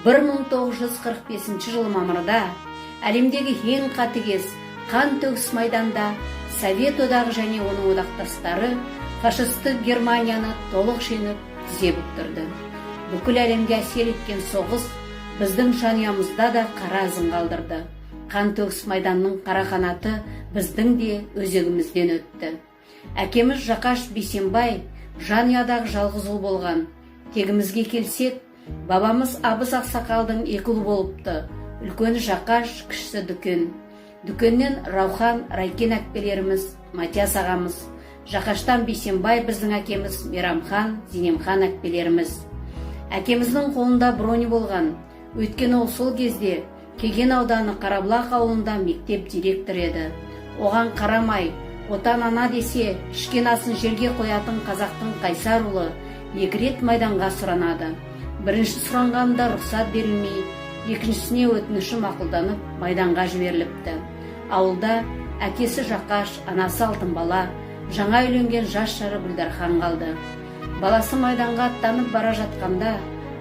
1945 жылы мамырда әлемдегі ең қатыгез қан төгіс майданда Совет одағы және оның одақтастары фашистік Германияны толық жеңіп тізе бүктірді. Бүкіл әлемге әсер еткен соғыс біздің жанұямызда да қара ізін қалдырды. Қан төгіс майданның қара қанаты біздің де өзегімізден өтті. Әкеміз Жақаш Бейсенбай жанұядағы жалғыз ұл болған. Тегімізге келсек, бабамыз Абыз Ақсақалдың екі ұлы болыпты. Үлкені Жақаш, кішісі Дүкен. Дүкеннен Раухан, Райкен әкпелеріміз, Матияс ағамыз. Жақаштан Бейсенбай біздің әкеміз, Мейрамхан, Зинемхан әкпелеріміз. Әкеміздің қолында брони болған. Өйткені ол сол кезде Кеген ауданы Қарабұлақ ауылында мектеп директор еді. Оған қарамай, отан ана десе, ішкен асын жерге қоятын қазақтың қайсар ұлы екі рет майданға сұранады. Бірінші сұранғанда рұқсат берілмей, екіншісіне өтініші мақұлданып майданға жіберіліпті. Ауылда әкесі Жақаш, анасы Алтынбала, жаңа үйленген жас жары Гүлдархан қалды. Баласы майданға аттанып бара жатқанда,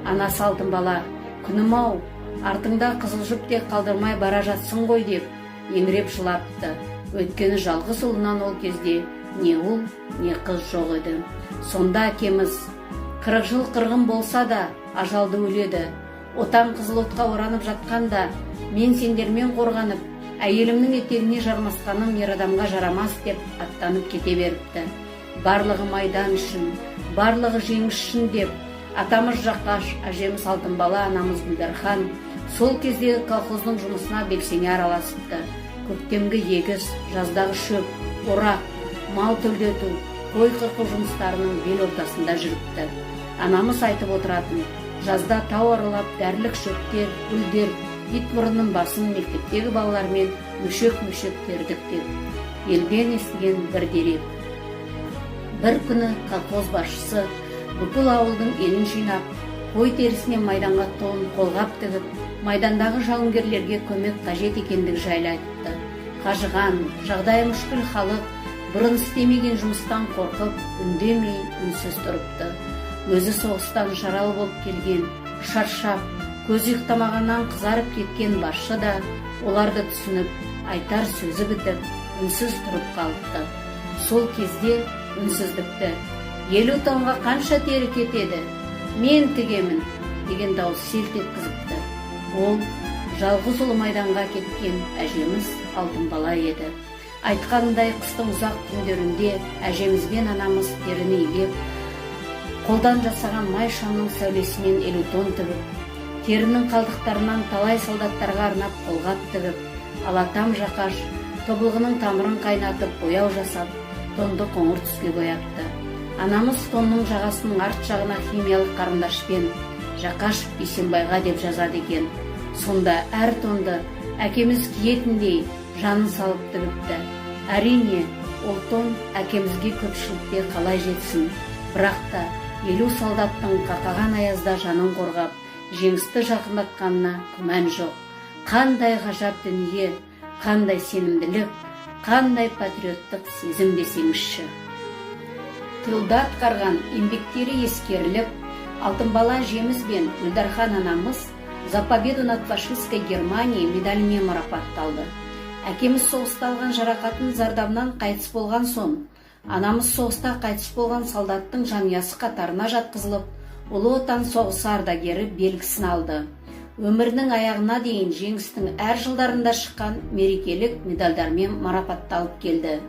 анасы Алтынбала, күнім-ау, артыңда қызыл жіпте қалдырмай бара жатсың ғой деп, еңіреп жылапты. Өйткені жалғыз ұлынан ол кезде не ұл, не қыз жоқ еді. Сонда әкеміз, 40 жыл қырғын болса да, ажалды өледі. Отан қызыл отқа оранып жатқанда, мен сендермен қорғанып, әйелімнің етегіне жармасқаным ер адамға жарамас деп аттанып кете беріпті. Барлығы майдан үшін, барлығы жеңіс үшін деп, атамыз Жақаш, әжеміз Алтынбала, анамыз Гүлдархан сол кездегі колхоздың жұмысына белсене араласыпты. Көктемгі егіс, жаздағы шөп, орақ, мал төлдету, қой қырқу жұмыстарының бел ортасында жүріпті. Анамыз айтып отыратын, жазда тау аралап дәрілік шөптер, гүлдер, ит мұрынның басын мектептегі балалармен мөшек-мөшек тердік деп. Елден естіген бір дерек. Бір күні колхоз басшысы бүкіл ауылдың елін жинап, қой терісінен майданға тон қолғап тігіп, майдандағы жауынгерлерге көмек қажет екендігі жайлы айтты. Қажыған, жағдайы мүшкіл халық бұрын істемеген жұмыстан қорқып, үндемей, үнсіз тұрыпты. Өзі соғыстан жаралы болып келген, шаршап, көзі ұйықтамағаннан қызарып кеткен басшы да оларды түсініп, айтар сөзі бітіп, үнсіз тұрып қалыпты. Сол кезде үнсіздікті, 50 тонға қанша тері кетеді? Мен тігемін, деген дауыс селт еткізіпті. Ол жалғыз ұлы майданға кеткен әжеміз Алтынбала еді. Айтқанындай қыстың ұзақ күндерінде әжемізбен анамыз теріні илеп, қолдан жасаған май шамның сәулесімен 50 тон тігіп, терінің қалдықтарынан талай солдаттарға арнап қолғап тігіп, алатам Жақаш тобылғының тамырын қайнатып бояу жасап, тонды қоңыр түске бояпты. Анамыз тонның жағасының арт жағына химиялық қарындашпен Жақаш Бейсенбайға деп жазады екен. Сонда әр тонды әкеміз киетіндей жанын салып тігіпті. Әрине, ол тон әкемізге көпшілікте қалай жетсін. Бірақ та 50 солдаттың қақаған аязда жанын қорғап, жеңісті жақындатқанына күмән жоқ. Қандай ғажап дүние, қандай сенімділік, қандай патриоттық сезім десеңізші. Тылда атқарған еңбектері ескеріліп, Алтынбала әжеміз бен Гүлдархан анамыз за победу над фашистской Германией медалімен марапатталды. Әкеміз соғыста алған жарақатын зардабынан қайтыс болған соң, анамыз соғыста қайтыс болған солдаттың жанұясы қатарына жатқызылып, ұлы отан соғысы ардагері белгісін алды. Өмірінің аяғына дейін жеңістің әр жылдарында шыққан мерекелік медальдармен марапатталып келді.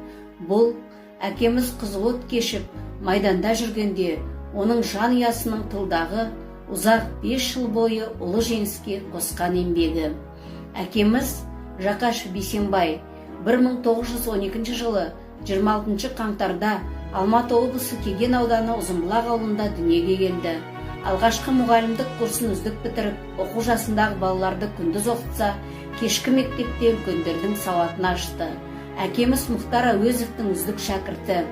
Бұл әкеміз қызыл от кешіп, майданда жүргенде, оның жанұясының тылдағы ұзақ 5 жыл бойы ұлы жеңіске қосқан еңбегі. Әкеміз Жақаш Бейсенбай 1912 жылы 26 қаңтарда Алматы облысы Кеген ауданы Ұзынбұлақ ауылында дүниеге келді. Алғашқы мұғалімдік курсын үздік бітіріп, оқу жасындағы балаларды күндіз оқытса, кешкі мектепте үлкендердің сауатын ашты. Әкеміз Мұхтар Әуезовтің үздік шәкірті,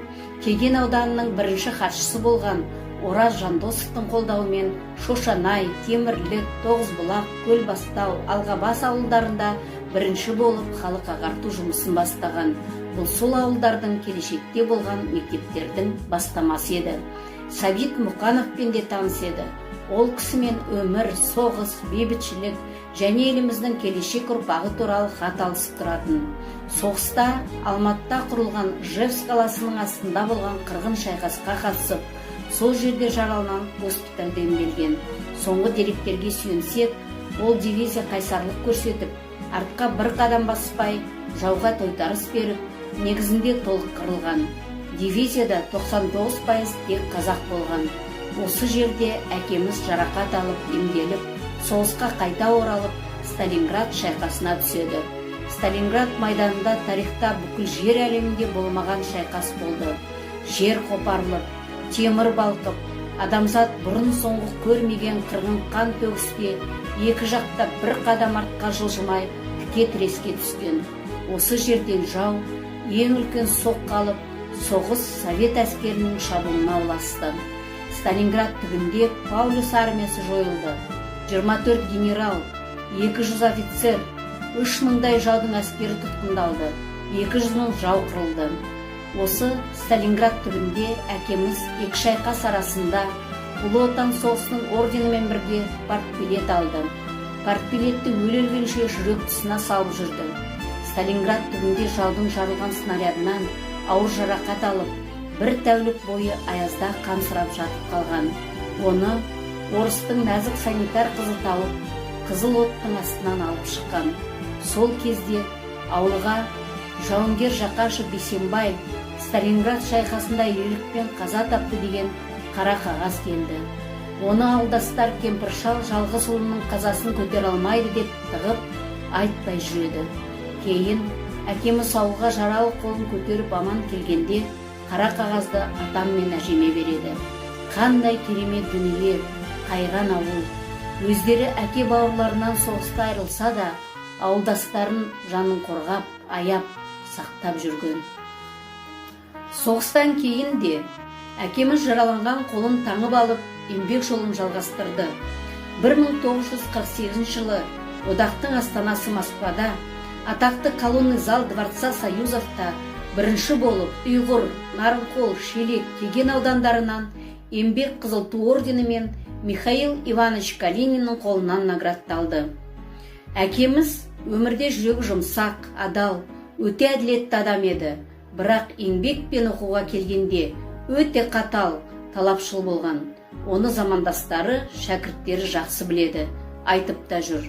Кеген ауданының бірінші хатшысы болған Ораз Жандосовтың қолдауымен Шошанай, Темірлік, Тоғызбұлақ, Көлбастау, Алғабас ауылдарында бірінші болып халық ағарту жұмысын бастаған. Бұл сол ауылдардың келешекте болған мектептердің бастамасы еді. Сәбит Мұқановпен де таныс еді. Ол кісімен өмір, соғыс, бейбітшілік және еліміздің келешек ұрпағы туралы хат алысып тұратын. Соғыста Алматыда құрылған Ижевск қаласының астында болған қырғын шайқасқа қатысып, сол жерде жараланып госпитальде емделген. Соңғы деректерге сүйенсек, ол дивизия қайсарлық көрсетіп, артқа бір қадам баспай, жауға тойтарыс беріп, негізінде толық қырылған. Дивизияда 99% тек қазақ болған. Осы жерде әкеміз жарақат алып, емделіп, соғысқа қайта оралып, Сталинград шайқасына түседі. Сталинград майданында тарихта бүкіл жер әлемінде болмаған шайқас болды. Жер қопарылып, темір балқып, адамзат бұрын соңғы көрмеген қырғын қан төгіске екі жақта бір қадам артқа жылжымай тіке тіреске түскен. Осы жерден жау ең үлкен соққы алып, соғыс совет әскерінің шабуылына ұласты. Сталинград түбінде Паулюс армиясы жойылды. 24 генерал, 200 офицер, 3000-дай жаудың әскері тұтқындалды, 200 мың жау қырылды. Осы Сталинград түбінде әкеміз екі шайқас арасында Ұлы Отан соғысының орденімен бірге партбилет алды. Партбилетті өле-өлгенше жүрек тұсына салып жүрді. Сталинград түбінде жаудың жарылған снарядынан ауыр жарақат алып, бір тәулік бойы аязда қансырап жатып қалған. Оны орыстың нәзік санитар қызы тауып, қызыл оттың астынан алып шыққан. Сол кезде ауылға жауынгер Жақашев Бейсенбай Сталинград шайқасында ерлікпен қаза тапты деген қара қағаз келді. Оны ауылдастар кемпір-шал жалғыз ұлының қазасын көтере алмайды деп тығып, айтпай жүреді. Кейін әкеміз ауылға жаралы қолын көтеріп аман келгенде қара қағазды атам мен әжеме береді. Қандай керемет дүние, қайған ауыл. Өздері әке бауырларынан соғыста айырылса да, ауылдастарын жанын қорғап, аяп, сақтап жүрген. Соғыстан кейін де әкеміз жараланған қолын таңып алып, еңбек жолын жалғастырды. 1948 жылы одақтың астанасы Москвада, атақты колонный зал Дворца Союзовта бірінші болып Ұйғыр, Нарынқол, Шелек, Кеген аудандарынан еңбек қызыл ту орденімен Михаил Иванович Калининнің қолынан наградталды. Әкеміз өмірде жүрегі жұмсақ, адал, өте әділетті адам еді, бірақ еңбек пен оқуға келгенде өте қатал, талапшыл болған. Оны замандастары, шәкірттері жақсы біледі, айтып та жүр.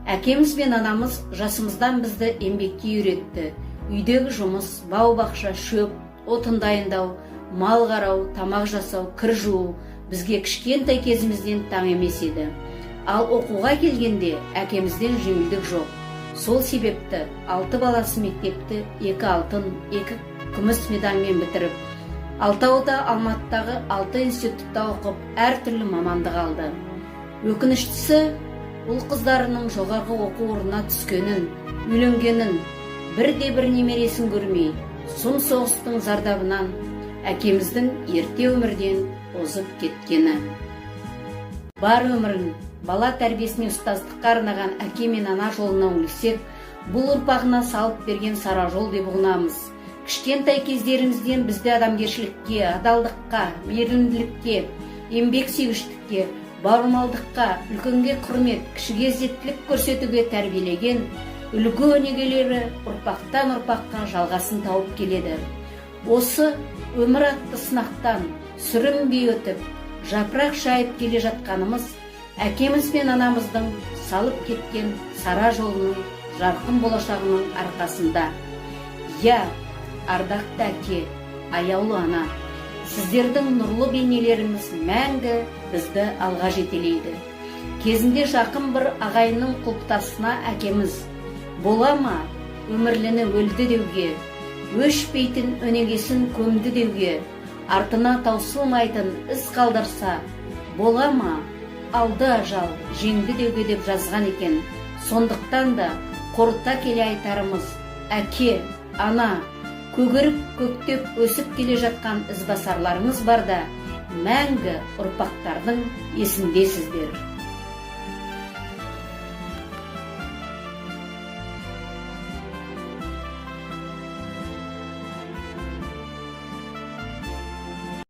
Әкеміз бен анамыз жасымыздан бізді еңбекке үйретті. Үйдегі жұмыс, бау-бақша, шөп, отын дайындау, мал қарау, тамақ жасау, кір жуу бізге кішкентай кезімізден таң емес еді. Ал оқуға келгенде әкемізден жеңілдік жоқ. Сол себепті 6 баласы мектепті 2 алтын, 2 күміс медальмен бітіріп, Алтауда Алматыдағы 6 институтта оқып, әртүрлі мамандық алды. Өкініштісі, ұл қыздарының жоғарғы оқу орнына түскенін, үйленгенін, бірде-бір немересін көрмей, сұм соғыстың зардабынан әкеміздің ерте өмірден озып кеткені. Бар өмірін бала тәрбиесіне ұстаздыққа арнаған әке мен ана жолына үңілсек, бұл ұрпағына салып берген сара жол деп ұғынамыз. Кішкентай кездерімізден бізді адамгершілікке, адалдыққа, мейірімділікке, еңбексүйгіштікке, бауырмалдыққа, үлкенге құрмет, кішіге ізеттілік көрсетуге тәрбиелеген үлгі өнегелері ұрпақтан ұрпаққа жалғасын тауып келеді. Осы өмір атты сынақтан сүрінбей өтіп, жапырақ шайып келе жатқанымыз әкеміз бен анамыздың салып кеткен сара жолының жарқын болашағының арқасында. Я, ардақты әке, аяулы ана, сіздердің нұрлы бейнелеріңіз мәңгі бізді алға жетелейді. Кезінде жақын бір ағайынның құлпытасына әкеміз бола ма өмірліні өлді деуге, өшпейтін өнегесін көмді деуге, артына таусылмайтын із қалдырса, бола ма алды ажал жеңді деуге деп жазған екен. Сондықтан да қорыта келе айтарымыз, әке, ана, көгеріп көктеп өсіп келе жатқан ізбасарларыңыз барда, мәңгі ұрпақтардың есіндесіздер.